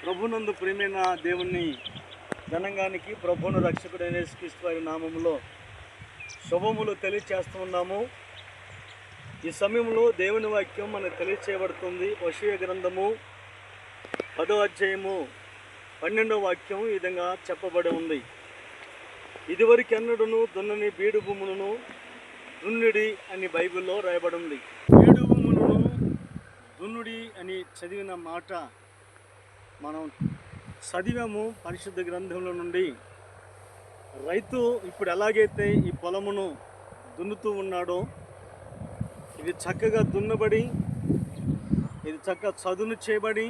ప్రభునందు ప్రియమైన దేవుని జనంగానికి ప్రభువును రక్షకుడైన యేసుక్రీస్తు వారి నామములో శుభములు తెలియచేస్తూ ఉన్నాము. ఈ సమయంలో దేవుని వాక్యం మనకు తెలియచేయబడుతుంది. హోషేయ గ్రంథము 10వ అధ్యాయము 12వ వాక్యం ఈ విధంగా చెప్పబడి ఉంది. ఇదివరకెన్నడూను దున్నని బీడు భూములను దున్నుడి అని బైబిల్లో రాయబడి ఉంది. బీడు భూములను దున్నుడి అని చదివిన మాట మనం చదివాము పరిశుద్ధ గ్రంథంలో నుండి. రైతు ఇప్పుడు ఎలాగైతే ఈ పొలమును దున్నుతూ ఉన్నాడో, ఇది చక్కగా దున్నబడి, ఇది చక్కగా చదును చేయబడి,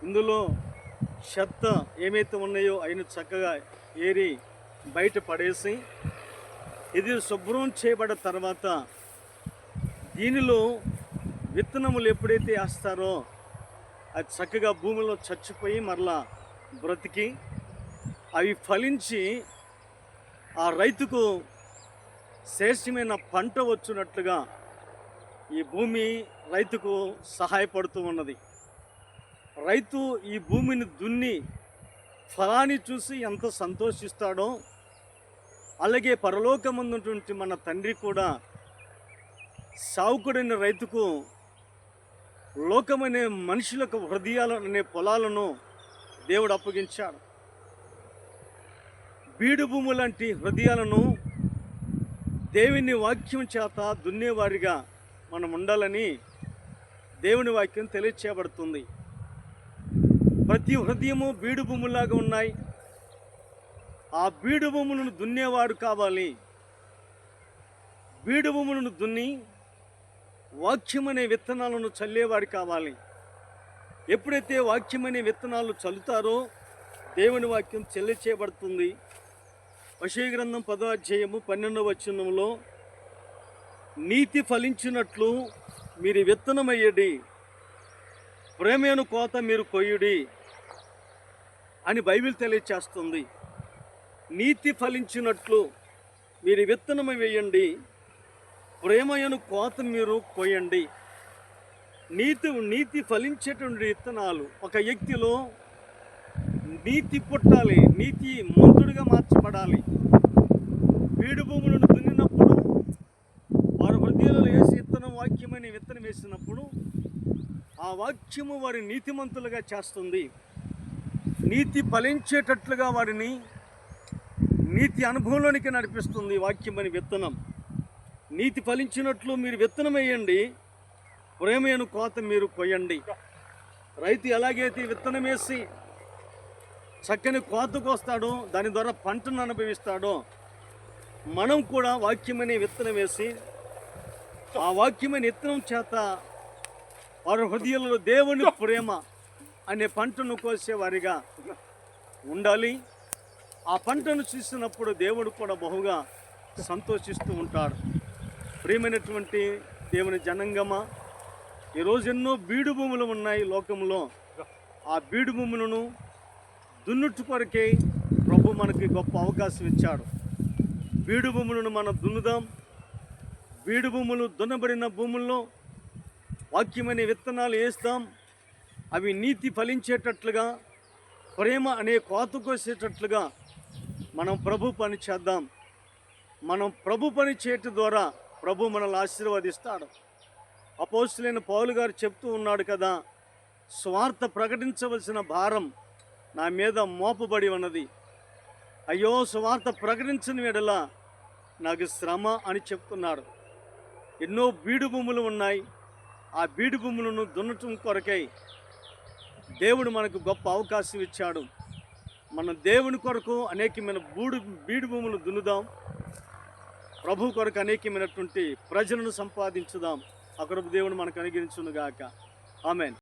ఇందులో చెత్త ఏమైతే ఉన్నాయో అయిన చక్కగా ఏరి బయట పడేసి, ఇది శుభ్రం చేయబడిన తర్వాత దీనిలో విత్తనములు ఎప్పుడైతే వేస్తారో అది చక్కగా భూమిలో చచ్చిపోయి మరలా బ్రతికి అవి ఫలించి ఆ రైతుకు శ్రేష్టమైన పంట వచ్చినట్లుగా ఈ భూమి రైతుకు సహాయపడుతూ ఉన్నది. రైతు ఈ భూమిని దున్ని ఫలాన్ని చూసి ఎంత సంతోషిస్తాడో, అలాగే పరలోకమందున్నటువంటి మన తండ్రి కూడా సావుకుడైన రైతుకు లోకమనే మనుషులకు హృదయాలనే పొలాలను దేవుడు అప్పగించాడు. బీడు భూము లాంటి హృదయాలను దేవుని వాక్యం చేత దున్నేవారిగా మనం ఉండాలని దేవుని వాక్యం తెలియచేయబడుతుంది. ప్రతి హృదయము బీడు భూములాగా ఉన్నాయి. ఆ బీడు భూములను దున్నేవాడు కావాలి. బీడు భూములను దున్ని వాక్యం అనే విత్తనాలను చల్లేవాడు కావాలి. ఎప్పుడైతే వాక్యం అనే విత్తనాలు చల్లుతారో దేవుని వాక్యం చేయబడుతుంది. హోషేయ గ్రంథం 10వ అధ్యాయము 12వ వచనంలో, నీతి ఫలించినట్లు మీరు విత్తనమయ్యడి, ప్రేమను కోత మీరు కొయ్యుడి అని బైబిల్ తెలియచేస్తుంది. నీతి ఫలించినట్లు మీరు విత్తనము వేయండి, ప్రేమయను కోత మీరు కోయండి. నీతి ఫలించేటువంటి విత్తనాలు ఒక వ్యక్తిలో నీతి పుట్టాలి, నీతి మంతుడిగా మార్చబడాలి. బీడు భూములను దున్నినప్పుడు వారి హృదయాలలో వేసి వాక్యమని విత్తనం వేసినప్పుడు ఆ వాక్యము వారి నీతిమంతులుగా చేస్తుంది. నీతి ఫలించేటట్లుగా వారిని నీతి అనుభవంలోనికి నడిపిస్తుంది వాక్యమని విత్తనం. నీతి ఫలించినట్లు మీరు విత్తనం వేయండి, ప్రేమను కోత మీరు కొయ్యండి. రైతు ఎలాగైతే విత్తనం వేసి చక్కని కోతకు వస్తాడో, దాని ద్వారా పంటను అనుభవిస్తాడో, మనం కూడా వాక్యమనే విత్తనం వేసి ఆ వాక్యమైన విత్తనం చేత వారి హృదయంలో దేవుని ప్రేమ అనే పంటను కోసేవారిగా ఉండాలి. ఆ పంటను చూసినప్పుడు దేవుడు కూడా బహుగా సంతోషిస్తూ ఉంటాడు. ప్రియమైనటువంటి దేవుని జనంగమా, ఈరోజు ఎన్నో బీడు భూములు ఉన్నాయి లోకంలో. ఆ బీడు భూములను దున్నుట్టు కొరకే ప్రభు మనకి గొప్ప అవకాశం ఇచ్చాడు. బీడు భూములను మనం దున్నుదాం. బీడు భూములు దున్నబడిన భూముల్లో వాక్యమనే విత్తనాలు వేస్తాం. అవి నీతి ఫలించేటట్లుగా, ప్రేమ అనే కోత కోసేటట్లుగా మనం ప్రభు పని చేద్దాం. మనం ప్రభు పని చేయటం ద్వారా ప్రభు మనల్ని ఆశీర్వదిస్తాడు. అపోస్తలుడైన పౌలు గారు చెప్తూ ఉన్నాడు కదా, స్వార్థ ప్రకటించవలసిన భారం నా మీద మోపబడి ఉన్నది. అయ్యో, స్వార్థ ప్రకటించని ఎడల నాకు శ్రమ అని చెప్తున్నాడు. ఎన్నో బీడు భూములు ఉన్నాయి. ఆ బీడు భూములను దున్నటం కొరకై దేవుడు మనకు గొప్ప అవకాశం ఇచ్చాడు. మనం దేవుని కొరకు అనేకమైన బీడు భూములు దున్నుదాం. ప్రభు కొరకు అనేకమైనటువంటి ప్రజలను సంపాదించుదాం. అక్కడ దేవుడు మనకు అనుగ్రహించును గాక. ఆమేన్.